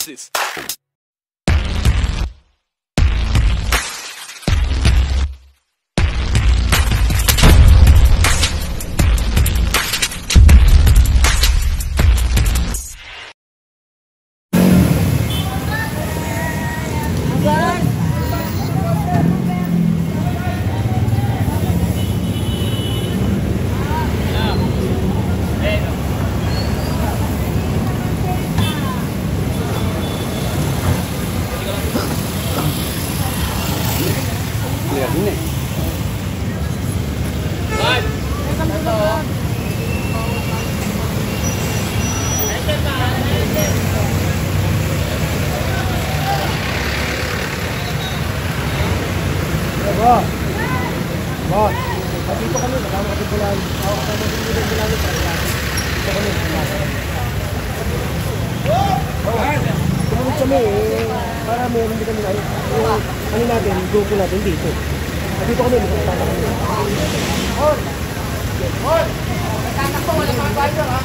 this? Dito kami, magkano kasi bulan. Ako kami dito bulan dito kami. Tumunod kami para meron din kami na ano natin, grupo natin dito. Dito kami magkakita kami. On! On! Magkakita ko, wala mga bayo ha?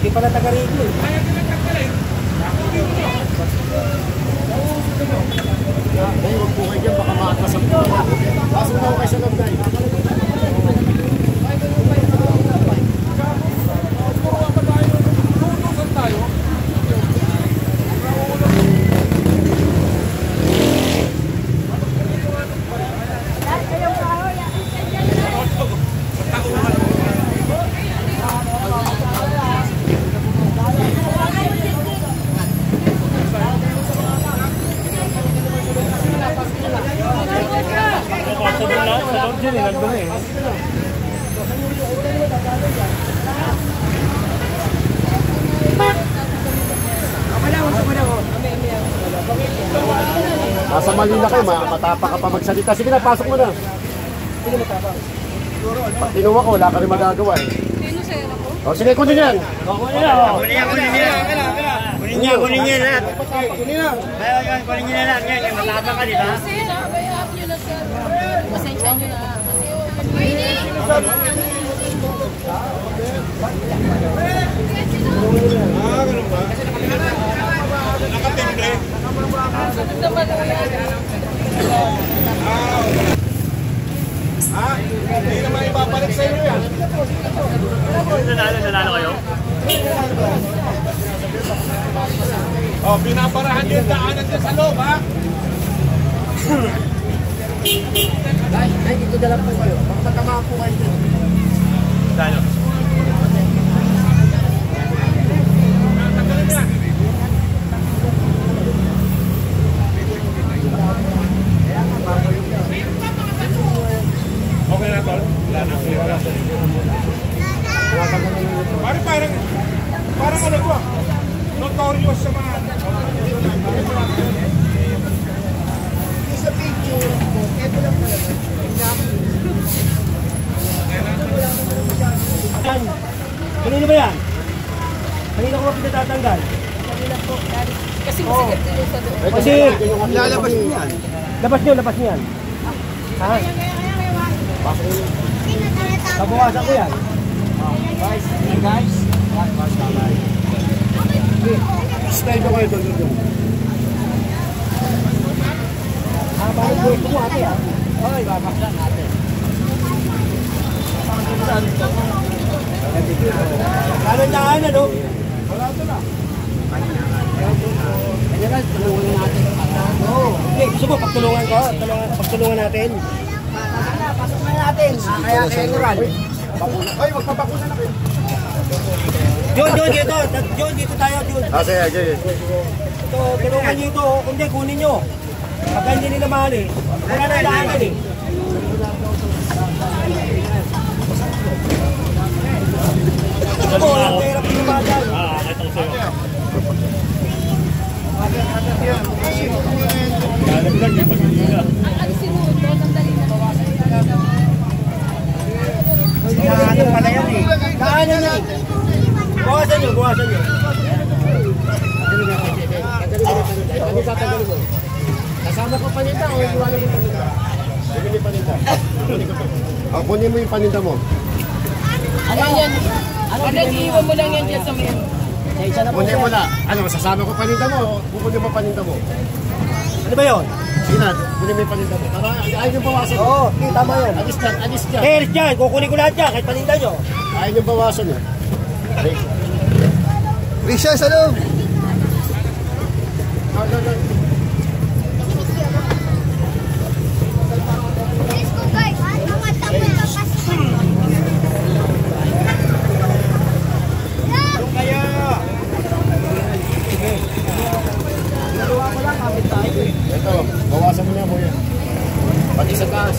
Hindi pala taga-radio eh. Huwag po kayo dyan, baka makakasap po. Pasok na ako kayo sa loob guys. Nasa Manila kayo, matapa ka pa magsalita. Sige na, pasok mo na. Sige, matapa. Pag tinuwa ko, wala ka rin magagawa eh. Sino sa'yo ako? O, sige, kunin yan. Kunin niya lahat. Kunin niya lahat. Ngayon, matapa ka, di ba? Bayaan nyo na, sir. Pasensya nyo na. Ganun ba? Nakatimbre. Hindi naman ipapalit sa inyo yan. Nanalo kayo? Oh, pinaparahan yung daanan dyan sa loob, ha? Ay, dito dalang po kayo. Magpatama po kayo. Dalo. tol? Wala na. Parang ano to? Notorious sa mga... Sa picture, ito lang pala. Yan. Kanino ba yan? Kanino ko ba pinatatanggal? Kanina po. Kasi masikip din yung sa doon. Kasi Lalabas niyo yan. labas nyo yan. Ha? Babawasan ko yan. Guys. Stay ko kayo doon. Bakit po ito mo ate ha? Ay, babaklan natin. Kanan ano? Wala ito na. Kanya guys, tulungan natin. Oo. Okay, gusto mo pagtulungan ko? Pagtulungan natin. Pasok na natin. Kaya kayo moral. Ay, magpapakuna na kayo. John, dito. John, dito tayo, John. Sige. Ito, tulungan nyo ito. Kung hindi, kunin nyo. Pagka hindi nila mahal eh. Wala na daanan eh. Ito, ang pera pinamadan. Itong sa'yo. Ang sinuod doon, ang dali na bawasan. Daanan pala yan eh. Daanan na. Buwasan nyo. Kasama ko paninda o iwan mo paninda? Bibili paninda. Kunin mo yung paninda mo. Ano yan? Iiwan mo lang yan dyan sa mga. Kunin mo na. Ano, sasama ko paninda mo o kukunin mo paninda mo? Ano ba yun? Sinad, kunin mo yung paninda mo. Para ayaw yung bawasan. Oo, tama yun. Alis dyan. Kaya dyan, kukunin ko lahat dyan, kahit paninda nyo. Ayaw yung bawasan eh. Risha, sa loob. Ito, bawasan mo na mo yan. Pati sa gas.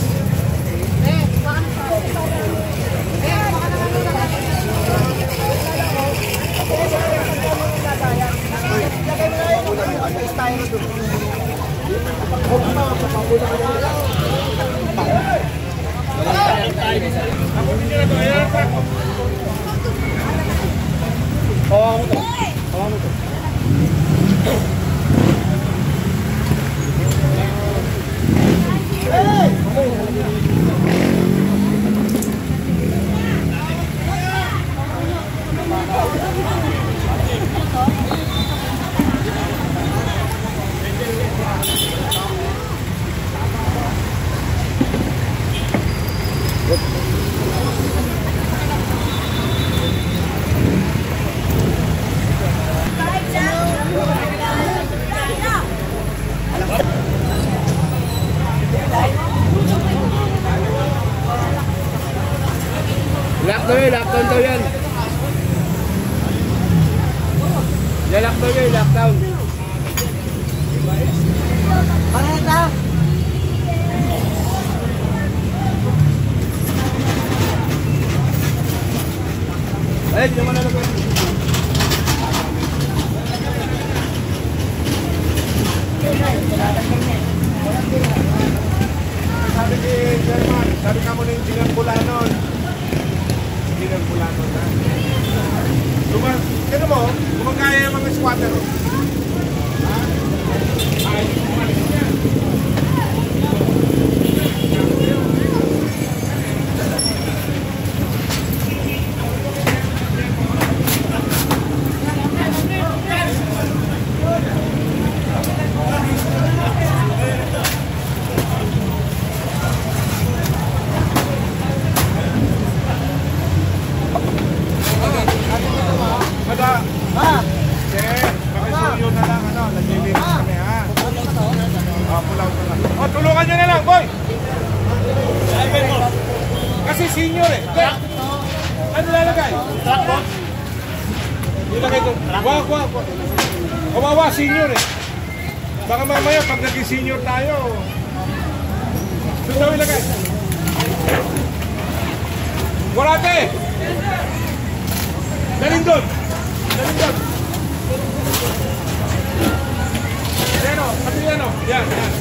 Lockdown daw yan. Lockdown. Ay, di naman nalagay. Sabi ni German, sabi ka mo na yung Ginang Bulanon. Ginang Bulanon na. Kaya mo, kumagaya yung mga squatter. Ha? Ay, kumalis niya. Tulungan nyo na lang, boy! Kasi senior eh. Ano lalagay? Ilagay ko. Kawawa, senior eh. Baka mamaya pag naging senior tayo. Doon daw ilagay. Warate! Daling doon! Daling doon! Ayan o, kami yan o. Yan, yan.